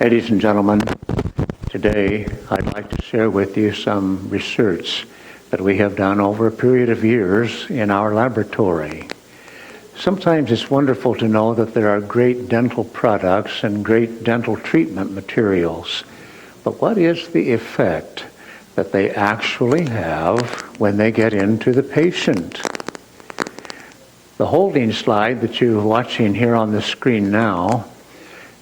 Ladies and gentlemen, today I'd like to share with you some research that we have done over a period of years in our laboratory. Sometimes it's wonderful to know that there are great dental products and great dental treatment materials, but what is the effect that they actually have when they get into the patient? The holding slide that you're watching here on the screen now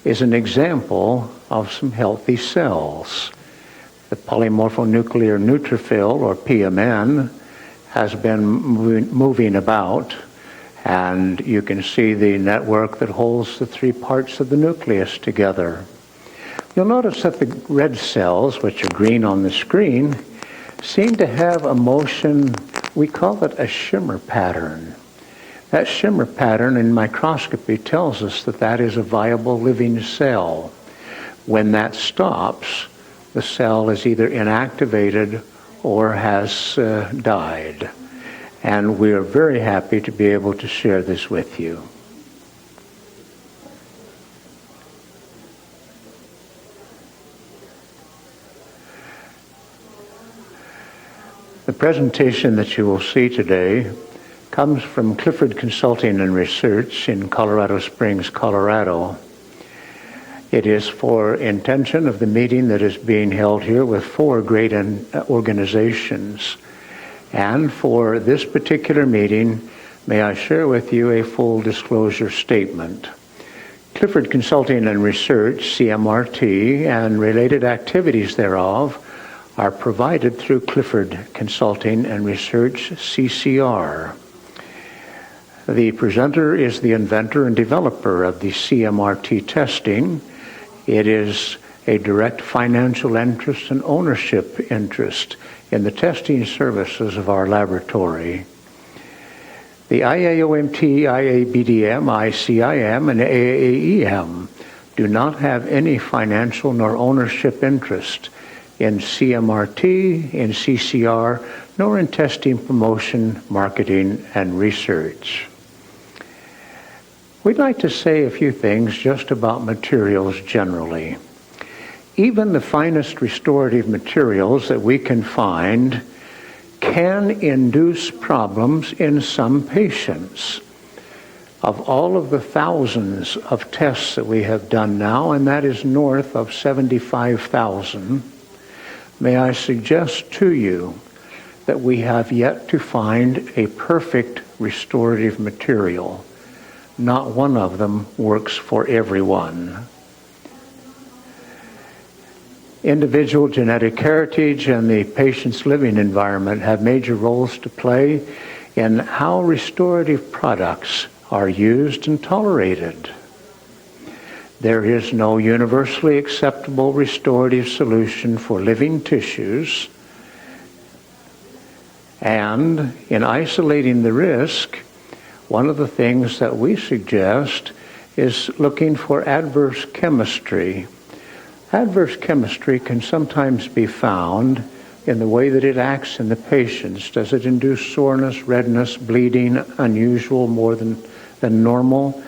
is an example of some healthy cells. The polymorphonuclear neutrophil, or PMN, has been moving about, and you can see the network that holds the three parts of the nucleus together. You'll notice that the red cells, which are green on the screen, seem to have a motion, we call it a shimmer pattern. That shimmer pattern in microscopy tells us that that is a viable living cell. When that stops, the cell is either inactivated or has died. And we are very happy to be able to share this with you. The presentation that you will see today comes from Clifford Consulting and Research in Colorado Springs, Colorado. It is for intention of the meeting that is being held here with four great organizations. And for this particular meeting, may I share with you a full disclosure statement. Clifford Consulting and Research, CMRT, and related activities thereof are provided through Clifford Consulting and Research, CCR. The presenter is the inventor and developer of the CMRT testing. It is a direct financial interest and ownership interest in the testing services of our laboratory. The IAOMT, IABDM, ICIM, and AAEM do not have any financial nor ownership interest in CMRT, in CCR, nor in testing, promotion, marketing, and research. We'd like to say a few things just about materials generally. Even the finest restorative materials that we can find can induce problems in some patients. Of all of the thousands of tests that we have done now, and that is north of 75,000, may I suggest to you that we have yet to find a perfect restorative material. Not one of them works for everyone. Individual genetic heritage and the patient's living environment have major roles to play in how restorative products are used and tolerated. There is no universally acceptable restorative solution for living tissues, and in isolating the risk, one of the things that we suggest is looking for adverse chemistry. Adverse chemistry can sometimes be found in the way that it acts in the patients. Does it induce soreness, redness, bleeding, unusual more than normal?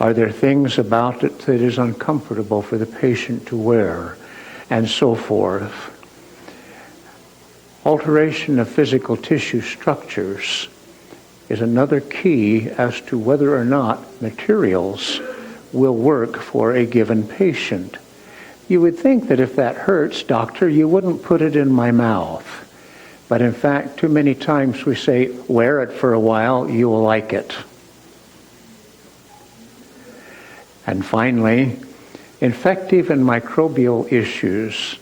Are there things about it that is uncomfortable for the patient to wear? And so forth. Alteration of physical tissue structures is another key as to whether or not materials will work for a given patient. You would think that if that hurts, doctor, you wouldn't put it in my mouth. But in fact, too many times we say, wear it for a while, you will like it. And finally, infective and microbial issues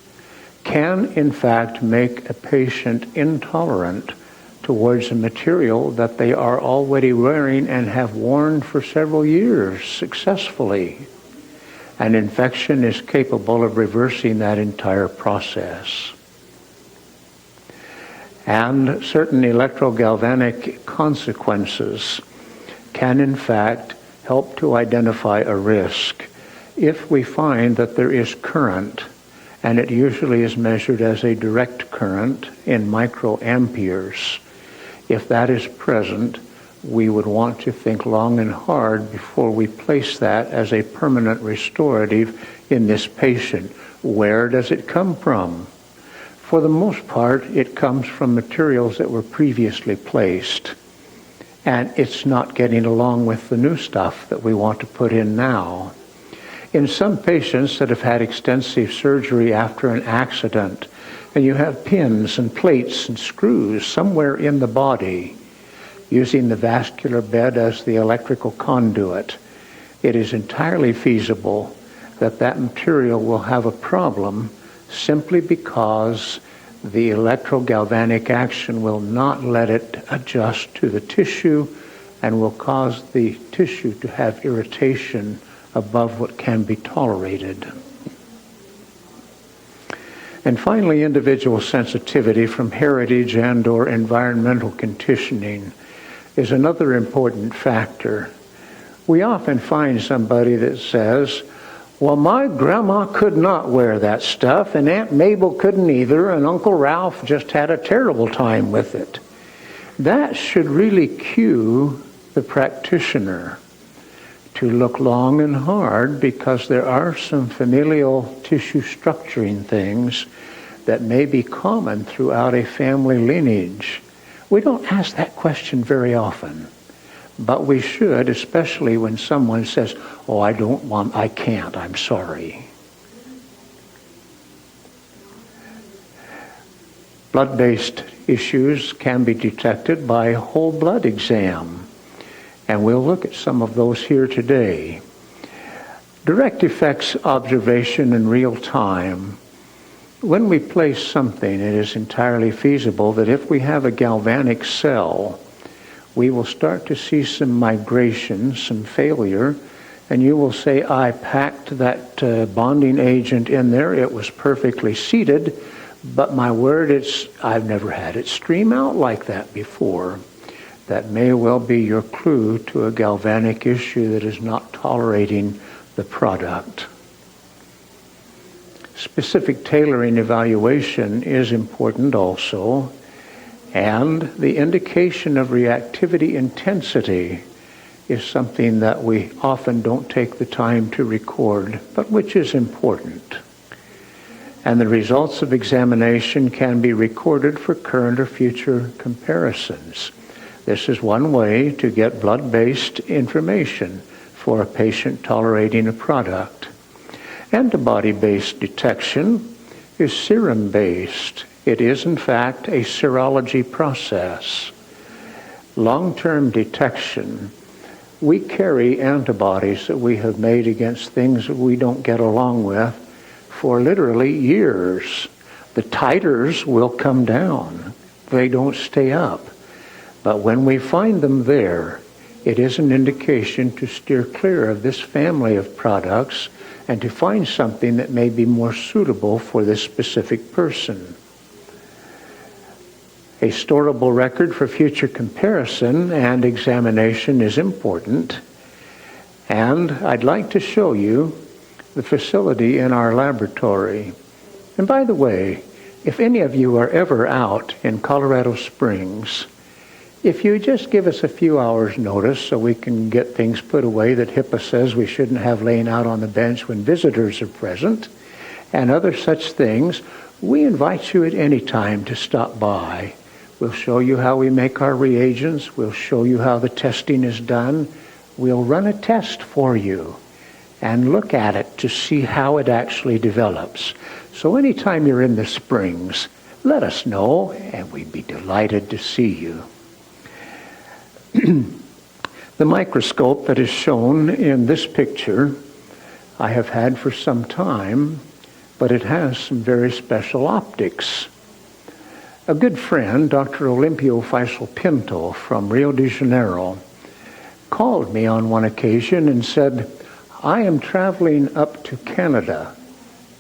can in fact make a patient intolerant towards a material that they are already wearing and have worn for several years successfully. An infection is capable of reversing that entire process. And certain electrogalvanic consequences can in fact help to identify a risk if we find that there is current, and it usually is measured as a direct current in microamperes. If that is present, we would want to think long and hard before we place that as a permanent restorative in this patient. Where does it come from? For the most part, it comes from materials that were previously placed, and it's not getting along with the new stuff that we want to put in now. In some patients that have had extensive surgery after an accident, and you have pins and plates and screws somewhere in the body, using the vascular bed as the electrical conduit, it is entirely feasible that that material will have a problem simply because the electrogalvanic action will not let it adjust to the tissue and will cause the tissue to have irritation above what can be tolerated. And finally, individual sensitivity from heritage and/or environmental conditioning is another important factor. We often find somebody that says, well, my grandma could not wear that stuff, and Aunt Mabel couldn't either, and Uncle Ralph just had a terrible time with it. That should really cue the practitioner to look long and hard, because there are some familial tissue structuring things that may be common throughout a family lineage. We don't ask that question very often, but we should, especially when someone says, oh, I can't, I'm sorry. Blood-based issues can be detected by whole blood exam, and we'll look at some of those here today. Direct effects observation in real time. When we place something, it is entirely feasible that if we have a galvanic cell, we will start to see some migration, some failure, and you will say, I packed that bonding agent in there, it was perfectly seated, but my word, I've never had it stream out like that before. That may well be your clue to a galvanic issue that is not tolerating the product. Specific tailoring evaluation is important also, and the indication of reactivity intensity is something that we often don't take the time to record, but which is important. And the results of examination can be recorded for current or future comparisons. This is one way to get blood-based information for a patient tolerating a product. Antibody-based detection is serum-based. It is, in fact, a serology process. Long-term detection, we carry antibodies that we have made against things that we don't get along with for literally years. The titers will come down. They don't stay up. But when we find them there, it is an indication to steer clear of this family of products and to find something that may be more suitable for this specific person. A storable record for future comparison and examination is important. And I'd like to show you the facility in our laboratory. And by the way, if any of you are ever out in Colorado Springs, if you just give us a few hours notice so we can get things put away that HIPAA says we shouldn't have laying out on the bench when visitors are present, and other such things, we invite you at any time to stop by. We'll show you how we make our reagents. We'll show you how the testing is done. We'll run a test for you and look at it to see how it actually develops. So anytime you're in the Springs, let us know, and we'd be delighted to see you. The microscope that is shown in this picture I have had for some time, but it has some very special optics. A good friend, Dr. Olimpio Faisal Pinto from Rio de Janeiro, called me on one occasion and said, I am traveling up to Canada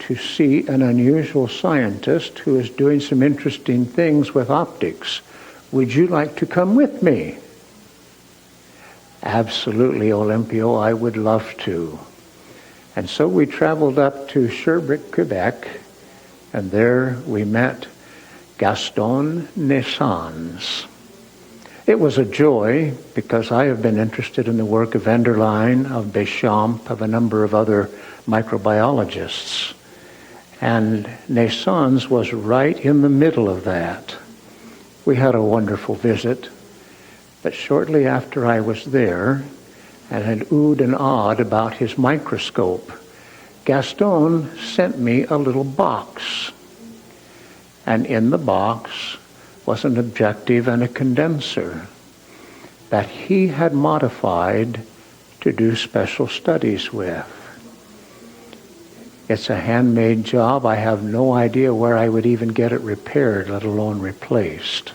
to see an unusual scientist who is doing some interesting things with optics. Would you like to come with me? Absolutely, Olimpio, I would love to. And so we traveled up to Sherbrooke, Quebec, and there we met Gaston Naissans. It was a joy because I have been interested in the work of Enderlein, of Deschamps, of a number of other microbiologists. And Naissance was right in the middle of that. We had a wonderful visit, but shortly after I was there and had oohed and awed about his microscope, Gaston sent me a little box. And in the box was an objective and a condenser that he had modified to do special studies with. It's a handmade job. I have no idea where I would even get it repaired, let alone replaced.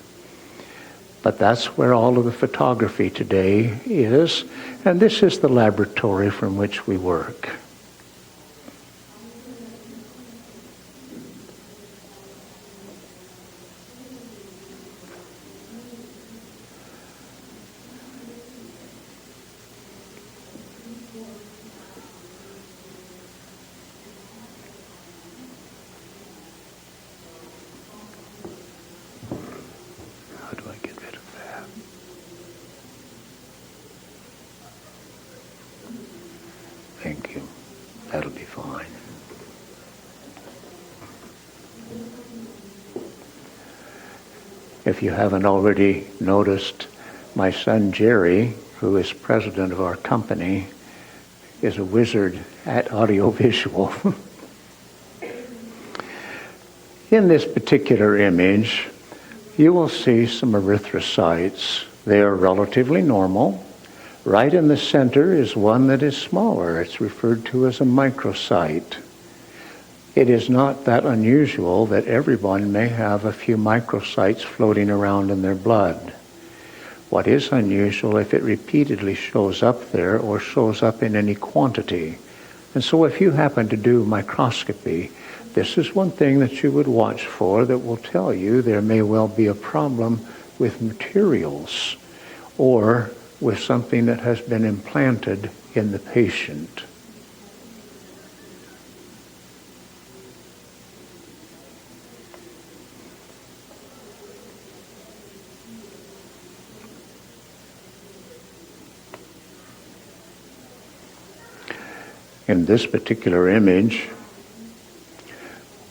But that's where all of the photography today is, and this is the laboratory from which we work. Thank you. That'll be fine. If you haven't already noticed, my son Jerry, who is president of our company, is a wizard at audiovisual. In this particular image, you will see some erythrocytes. They are relatively normal. Right in the center is one that is smaller. It's referred to as a microcyte. It is not that unusual that everyone may have a few microcytes floating around in their blood. What is unusual if it repeatedly shows up there or shows up in any quantity. And so if you happen to do microscopy, this is one thing that you would watch for that will tell you there may well be a problem with materials or with something that has been implanted in the patient. In this particular image,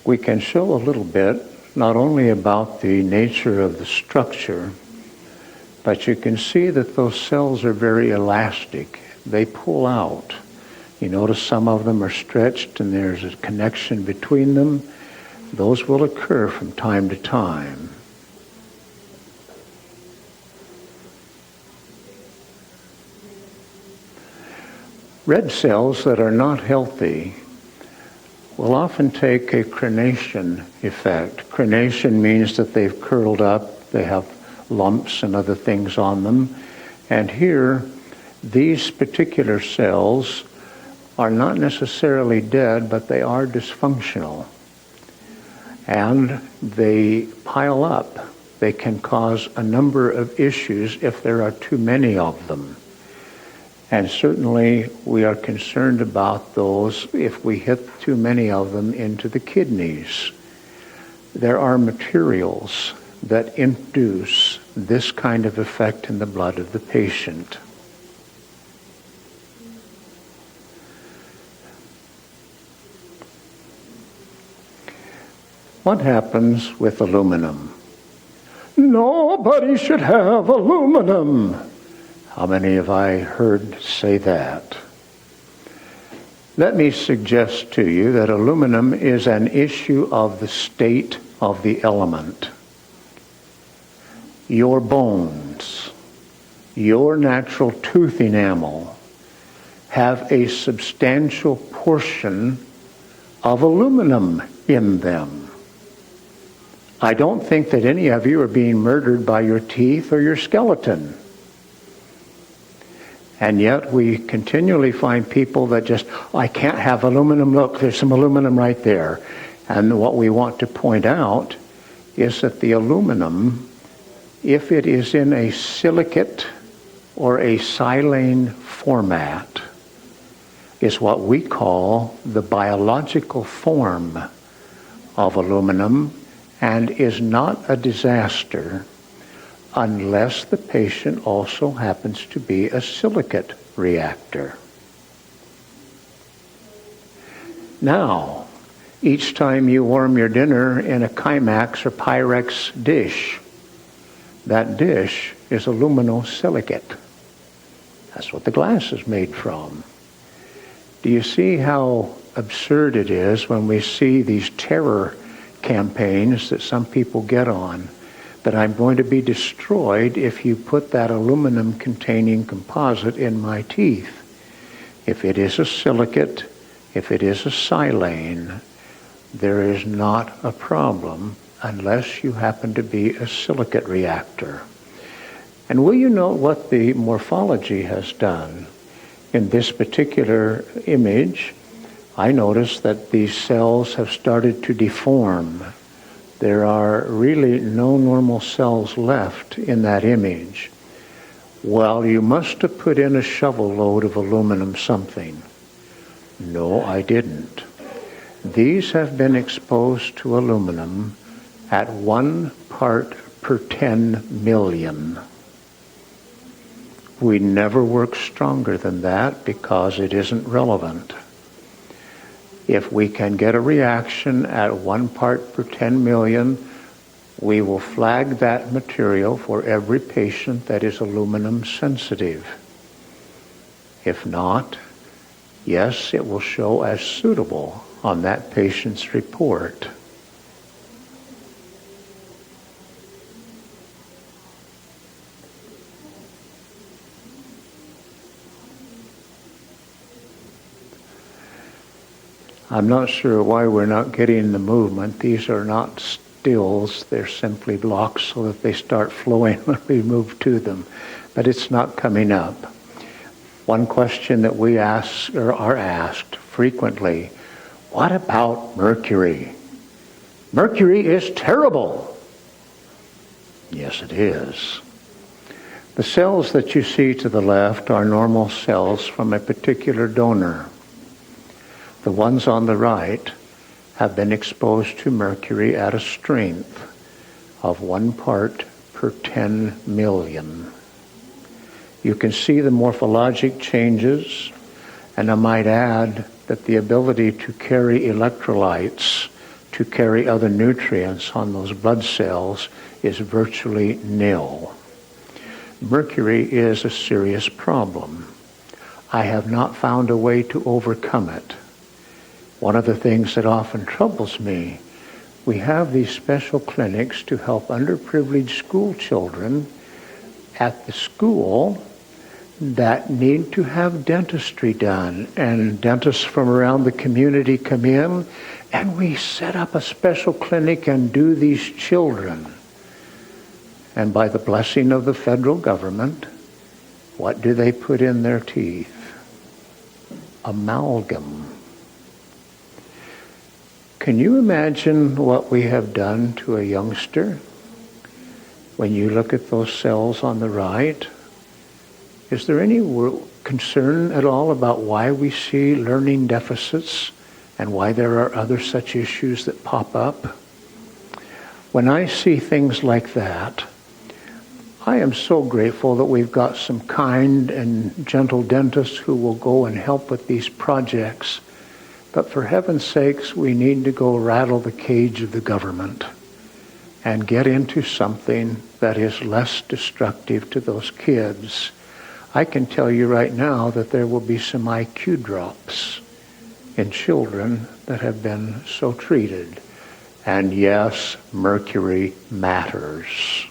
we can show a little bit not only about the nature of the structure, but you can see that those cells are very elastic. They pull out. You notice some of them are stretched and there's a connection between them. Those will occur from time to time. Red cells that are not healthy will often take a crenation effect. Crenation means that they've curled up, they have lumps and other things on them. And here, these particular cells are not necessarily dead, but they are dysfunctional. And they pile up. They can cause a number of issues if there are too many of them. And certainly we are concerned about those if we hit too many of them into the kidneys. There are materials that induce this kind of effect in the blood of the patient. What happens with aluminum? Nobody should have aluminum. How many have I heard say that? Let me suggest to you that aluminum is an issue of the state of the element. Your bones, your natural tooth enamel have a substantial portion of aluminum in them. I don't think that any of you are being murdered by your teeth or your skeleton. And yet we continually find people that just, I can't have aluminum. Look, there's some aluminum right there. And what we want to point out is that the aluminum, if it is in a silicate or a silane format, is what we call the biological form of aluminum and is not a disaster unless the patient also happens to be a silicate reactor. Now, each time you warm your dinner in a Chimax or Pyrex dish, that dish is aluminosilicate. That's what the glass is made from. Do you see how absurd it is when we see these terror campaigns that some people get on, that I'm going to be destroyed if you put that aluminum-containing composite in my teeth? If it is a silicate, if it is a silane, there is not a problem unless you happen to be a silicate reactor. And will you note what the morphology has done? In this particular image, I notice that these cells have started to deform. There are really no normal cells left in that image. Well, you must have put in a shovel load of aluminum something. No, I didn't. These have been exposed to aluminum at 1 part per 10 million. We never work stronger than that because it isn't relevant. If we can get a reaction at 1 part per 10 million, we will flag that material for every patient that is aluminum sensitive. If not, yes, it will show as suitable on that patient's report. I'm not sure why we're not getting the movement. These are not stills, they're simply blocks so that they start flowing when we move to them. But it's not coming up. One question that we ask or are asked frequently, what about mercury? Mercury is terrible. Yes, it is. The cells that you see to the left are normal cells from a particular donor. The ones on the right have been exposed to mercury at a strength of 1 part per 10 million. You can see the morphologic changes, and I might add that the ability to carry electrolytes, to carry other nutrients on those blood cells is virtually nil. Mercury is a serious problem. I have not found a way to overcome it. One of the things that often troubles me, we have these special clinics to help underprivileged school children at the school that need to have dentistry done, and dentists from around the community come in, and we set up a special clinic and do these children. And by the blessing of the federal government, what do they put in their teeth? Amalgam. Can you imagine what we have done to a youngster? When you look at those cells on the right, is there any concern at all about why we see learning deficits and why there are other such issues that pop up? When I see things like that, I am so grateful that we've got some kind and gentle dentists who will go and help with these projects. But for heaven's sakes, we need to go rattle the cage of the government and get into something that is less destructive to those kids. I can tell you right now that there will be some IQ drops in children that have been so treated. And yes, mercury matters.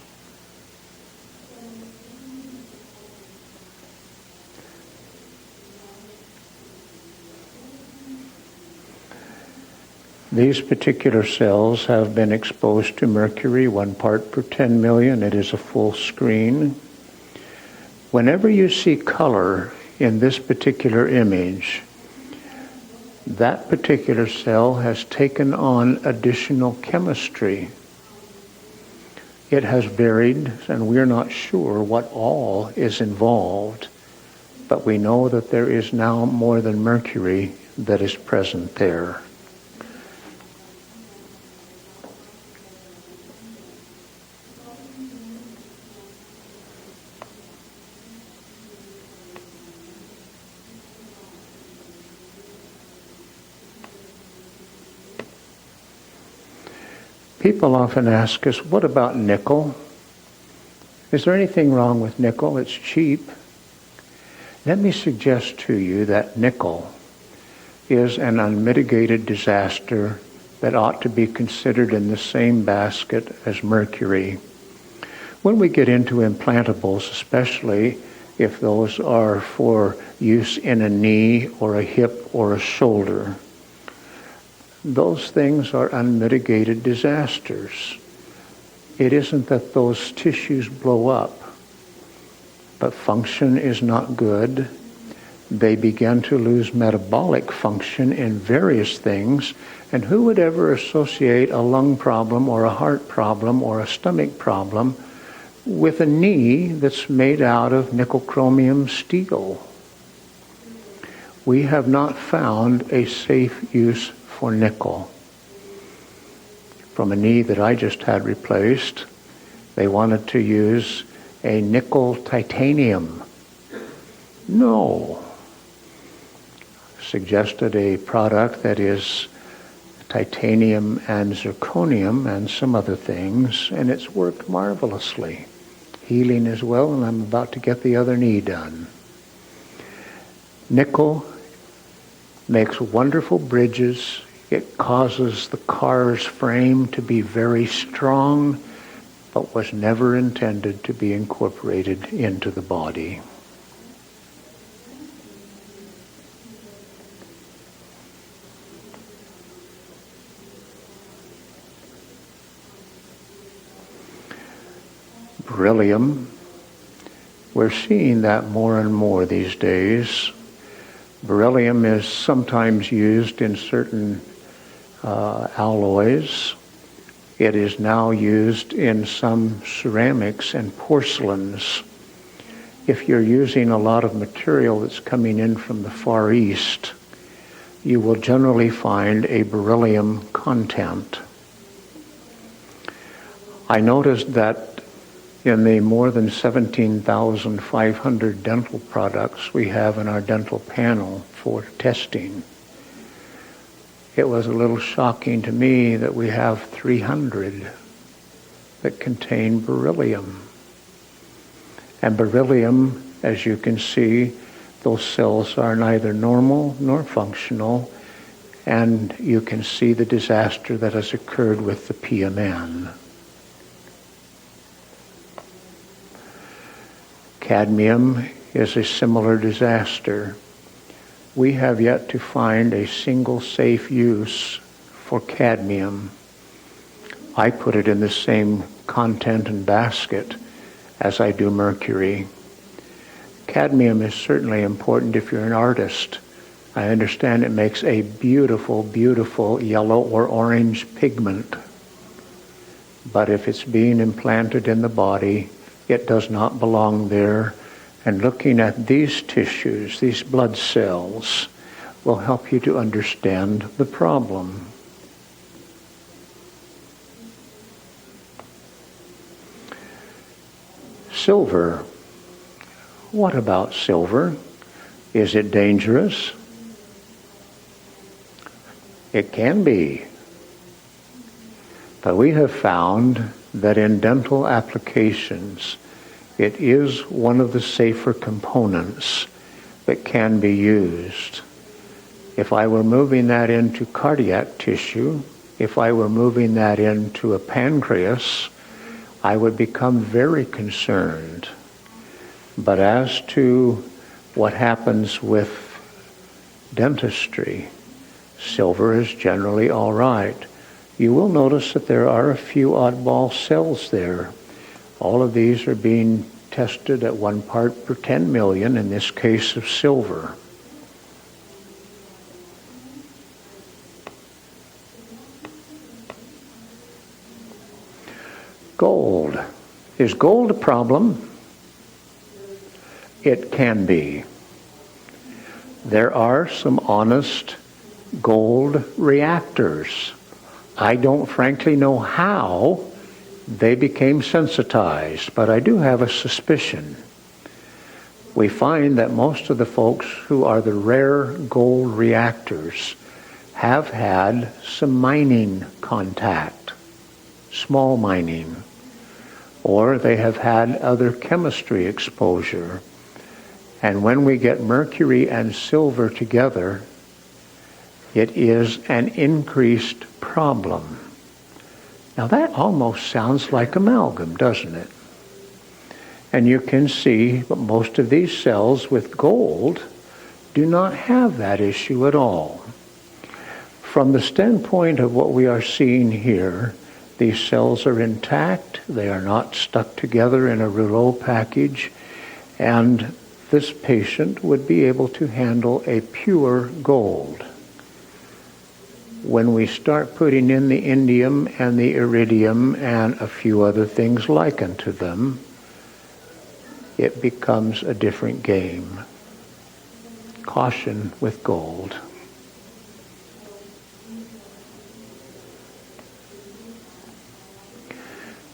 These particular cells have been exposed to mercury 1 part per 10 million. It is a full screen. Whenever you see color in this particular image, that particular cell has taken on additional chemistry. It has varied, and we're not sure what all is involved, but we know that there is now more than mercury that is present there. People often ask us, what about nickel? Is there anything wrong with nickel? It's cheap. Let me suggest to you that nickel is an unmitigated disaster that ought to be considered in the same basket as mercury. When we get into implantables, especially if those are for use in a knee or a hip or a shoulder, those things are unmitigated disasters. It isn't that those tissues blow up, but function is not good. They begin to lose metabolic function in various things, and who would ever associate a lung problem or a heart problem or a stomach problem with a knee that's made out of nickel chromium steel? We have not found a safe use for nickel. From a knee that I just had replaced, they wanted to use a nickel titanium. No. Suggested a product that is titanium and zirconium and some other things, and it's worked marvelously. Healing as well, and I'm about to get the other knee done. Nickel makes wonderful bridges. It causes the car's frame to be very strong, but was never intended to be incorporated into the body. Beryllium, we're seeing that more and more these days. Beryllium is sometimes used in certain alloys. It is now used in some ceramics and porcelains. If you're using a lot of material that's coming in from the Far East, you will generally find a beryllium content. I noticed that in the more than 17,500 dental products we have in our dental panel for testing, it was a little shocking to me that we have 300 that contain beryllium. And beryllium, as you can see, those cells are neither normal nor functional, and you can see the disaster that has occurred with the PMN. Cadmium is a similar disaster. We have yet to find a single safe use for cadmium. I put it in the same content and basket as I do mercury. Cadmium is certainly important if you're an artist. I understand it makes a beautiful, beautiful yellow or orange pigment. But if it's being implanted in the body, it does not belong there. And looking at these tissues, these blood cells, will help you to understand the problem. Silver. What about silver? Is it dangerous? It can be. But we have found that in dental applications, it is one of the safer components that can be used. If I were moving that into cardiac tissue, if I were moving that into a pancreas, I would become very concerned. But as to what happens with dentistry, silver is generally all right. You will notice that there are a few oddball cells there. All of these are being tested at 1 part per 10 million, in this case of silver. Gold. Is gold a problem? It can be. There are some honest gold reactors. I don't frankly know how they became sensitized, but I do have a suspicion. We find that most of the folks who are the rare gold reactors have had some mining contact. small mining, or they have had other chemistry exposure. And when we get mercury and silver together, it is an increased problem. Now that almost sounds like amalgam, doesn't it? And you can see that most of these cells with gold do not have that issue at all. From the standpoint of what we are seeing here, these cells are intact, they are not stuck together in a rouleau package, and this patient would be able to handle a pure gold. When we start putting in the indium and the iridium and a few other things likened to them, it becomes a different game. Caution with gold.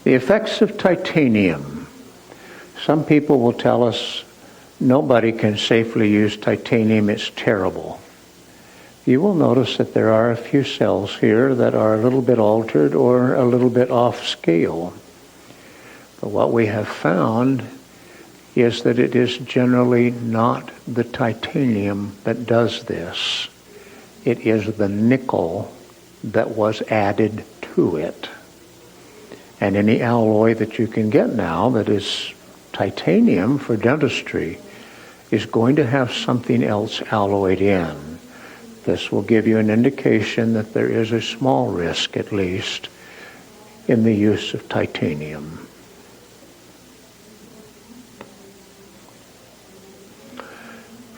The effects of titanium. Some people will tell us nobody can safely use titanium, it's terrible. You will notice that there are a few cells here that are a little bit altered or a little bit off scale. But what we have found is that it is generally not the titanium that does this. It is the nickel that was added to it. And any alloy that you can get now that is titanium for dentistry is going to have something else alloyed in. This will give you an indication that there is a small risk, at least, in the use of titanium.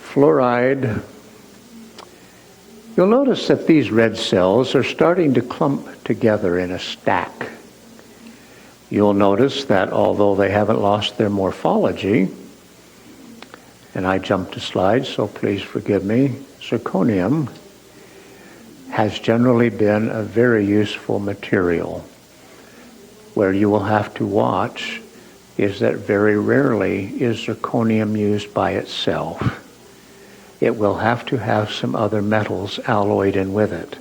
Fluoride. You'll notice that these red cells are starting to clump together in a stack. You'll notice that although they haven't lost their morphology, and I jumped a slide, so please forgive me, zirconium has generally been a very useful material. Where you will have to watch is that very rarely is zirconium used by itself. It will have to have some other metals alloyed in with it.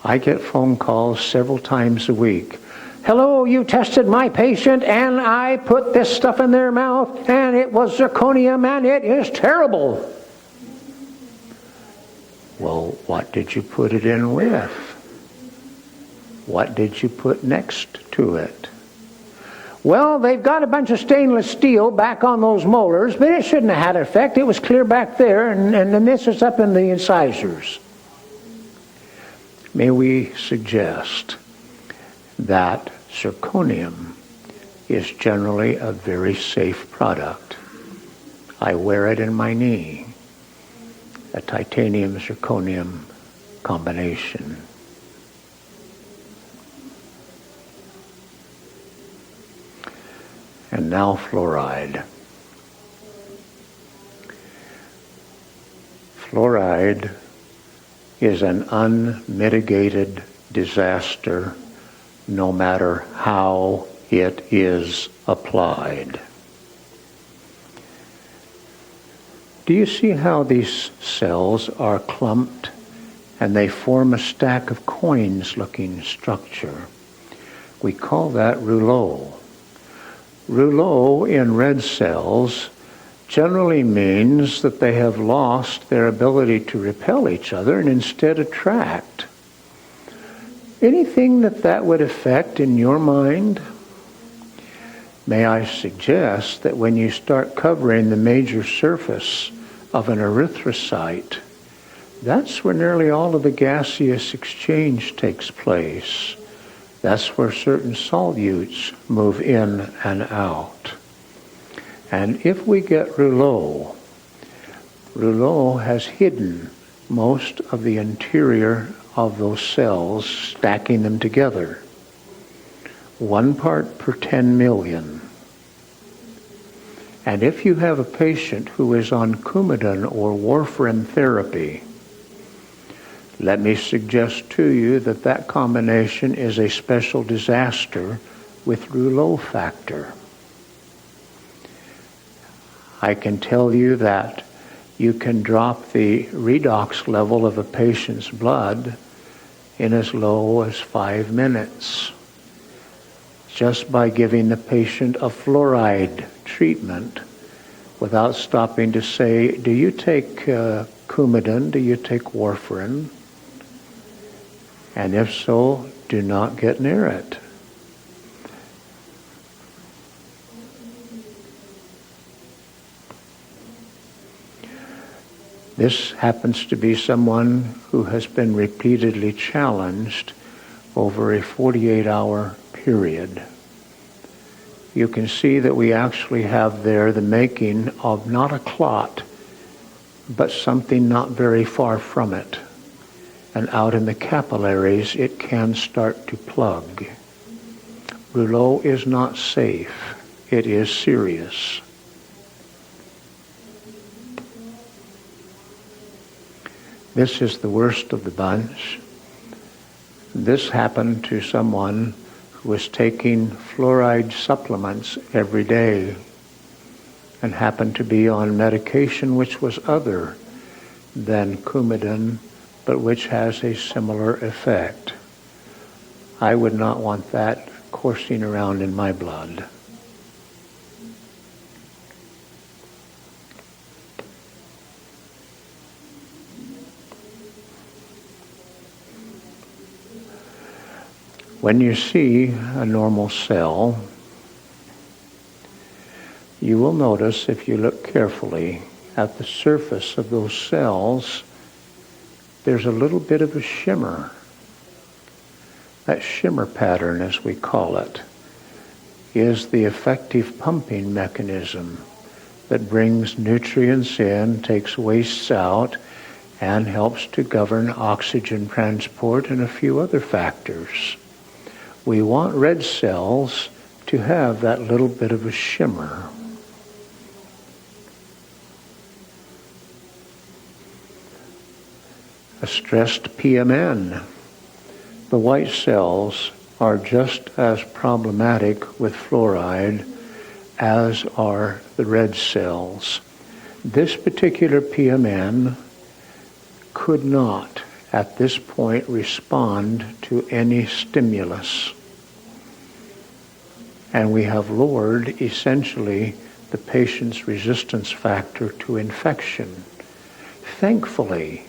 I get phone calls several times a week. Hello, you tested my patient and I put this stuff in their mouth and it was zirconium and it is terrible. Well, what did you put it in with? What did you put next to it? Well, they've got a bunch of stainless steel back on those molars, but it shouldn't have had an effect. It was clear back there, and then this is up in the incisors. May we suggest that zirconium is generally a very safe product. I wear it in my knee, a titanium-zirconium combination. And now fluoride. Fluoride is an unmitigated disaster no matter how it is applied. Do you see how these cells are clumped and they form a stack of coins-looking structure? We call that rouleau. Rouleau in red cells generally means that they have lost their ability to repel each other and instead attract. Anything that would affect in your mind? May I suggest that when you start covering the major surface of an erythrocyte, that's where nearly all of the gaseous exchange takes place. That's where certain solutes move in and out. And if we get rouleau, rouleau has hidden most of the interior of those cells, stacking them together. 1 part per 10 million. And if you have a patient who is on Coumadin or warfarin therapy, let me suggest to you that that combination is a special disaster with rouleau factor. I can tell you that you can drop the redox level of a patient's blood in as low as 5 minutes. just by giving the patient a fluoride treatment without stopping to say, do you take Coumadin, do you take warfarin? And if so, do not get near it. This happens to be someone who has been repeatedly challenged over a 48-hour period. You can see that we actually have there the making of not a clot, but something not very far from it. And out in the capillaries, it can start to plug. Rouleau is not safe. It is serious. This is the worst of the bunch. This happened to someone who was taking fluoride supplements every day and happened to be on medication which was other than Coumadin, but which has a similar effect. I would not want that coursing around in my blood. When you see a normal cell, you will notice, if you look carefully at the surface of those cells, there's a little bit of a shimmer. That shimmer pattern, as we call it, is the effective pumping mechanism that brings nutrients in, takes wastes out, and helps to govern oxygen transport and a few other factors. We want red cells to have that little bit of a shimmer. A stressed PMN. The white cells are just as problematic with fluoride as are the red cells. This particular PMN could not, at this point, respond to any stimulus. And we have lowered, essentially, the patient's resistance factor to infection. Thankfully,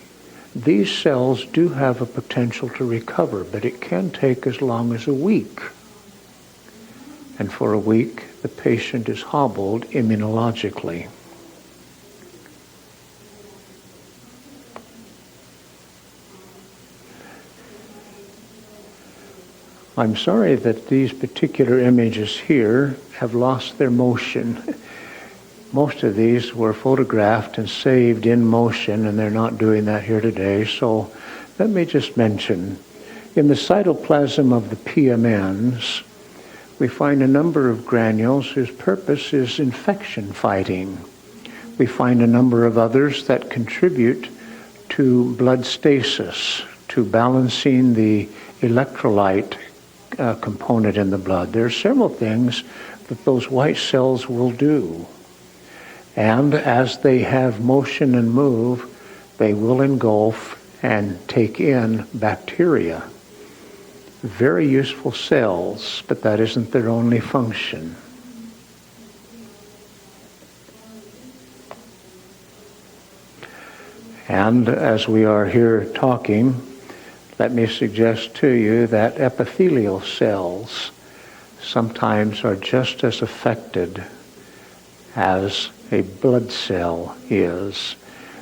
these cells do have a potential to recover, but it can take as long as a week. And for a week, the patient is hobbled immunologically. I'm sorry that these particular images here have lost their motion. Most of these were photographed and saved in motion, and they're not doing that here today. So let me just mention, in the cytoplasm of the PMNs, we find a number of granules whose purpose is infection fighting. We find a number of others that contribute to blood stasis, to balancing the electrolyte component in the blood. There are several things that those white cells will do. And as they have motion and move, they will engulf and take in bacteria. Very useful cells, but that isn't their only function. And as we are here talking, let me suggest to you that epithelial cells sometimes are just as affected as a blood cell is.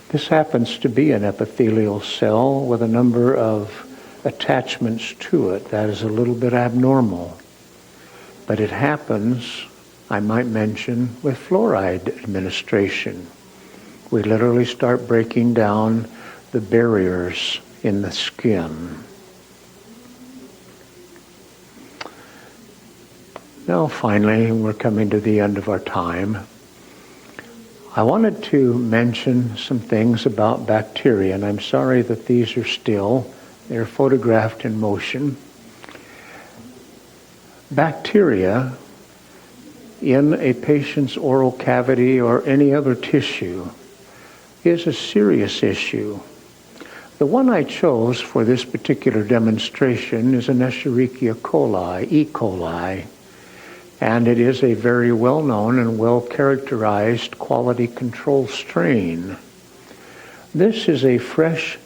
This happens to be an epithelial cell with a number of attachments to it. That is a little bit abnormal. But it happens, I might mention, with fluoride administration. We literally start breaking down the barriers in the skin. Now finally, we're coming to the end of our time. I wanted to mention some things about bacteria, and I'm sorry that these are still. They're photographed in motion. Bacteria in a patient's oral cavity or any other tissue is a serious issue. The one I chose for this particular demonstration is an Escherichia coli, E. coli. and it is a very well-known and well-characterized quality control strain. This is a fresh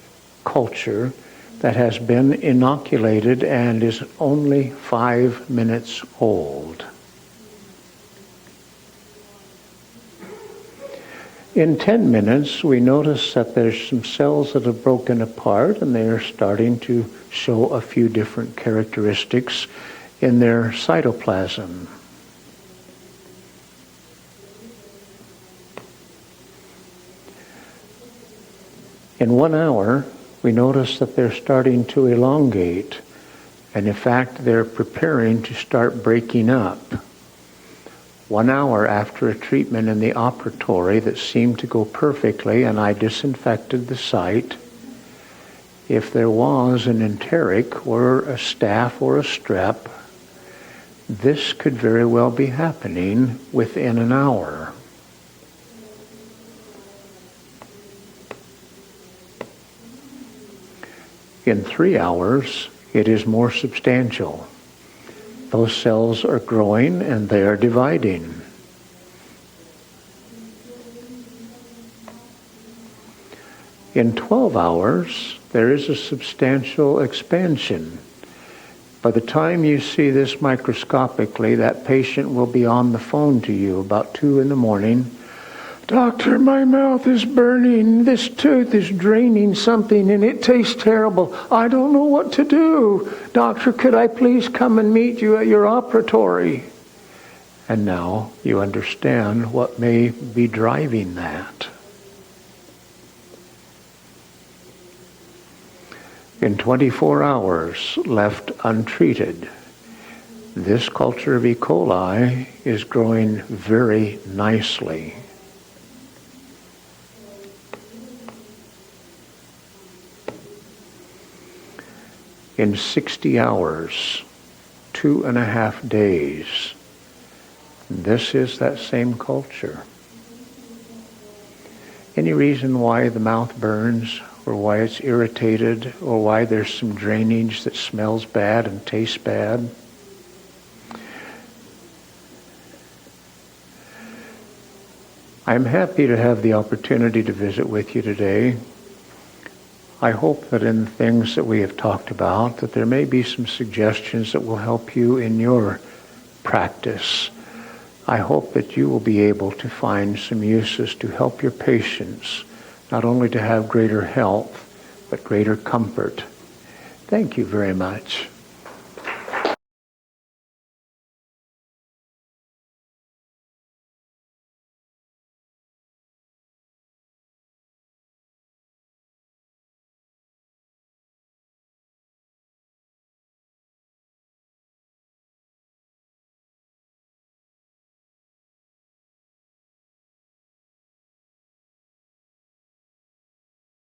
culture that has been inoculated and is only 5 minutes old. In 10 minutes, we notice that there's some cells that have broken apart and they are starting to show a few different characteristics in their cytoplasm. In 1 hour, we notice that they're starting to elongate, and in fact, they're preparing to start breaking up. 1 hour after a treatment in the operatory that seemed to go perfectly, and I disinfected the site, if there was an enteric or a staph or a strep, this could very well be happening within an hour. In 3 hours, it is more substantial. Those cells are growing and they are dividing. In 12 hours, there is a substantial expansion. By the time you see this microscopically, that patient will be on the phone to you about 2 in the morning. Doctor, my mouth is burning. This tooth is draining something and it tastes terrible. I don't know what to do. Doctor, could I please come and meet you at your operatory? And now you understand what may be driving that. In 24 hours left untreated, this culture of E. coli is growing very nicely. In 60 hours, 2.5 days, this is that same culture. Any reason why the mouth burns, or why it's irritated, or why there's some drainage that smells bad and tastes bad? I'm happy to have the opportunity to visit with you today. I hope that in the things that we have talked about, that there may be some suggestions that will help you in your practice. I hope that you will be able to find some uses to help your patients, not only to have greater health, but greater comfort. Thank you very much.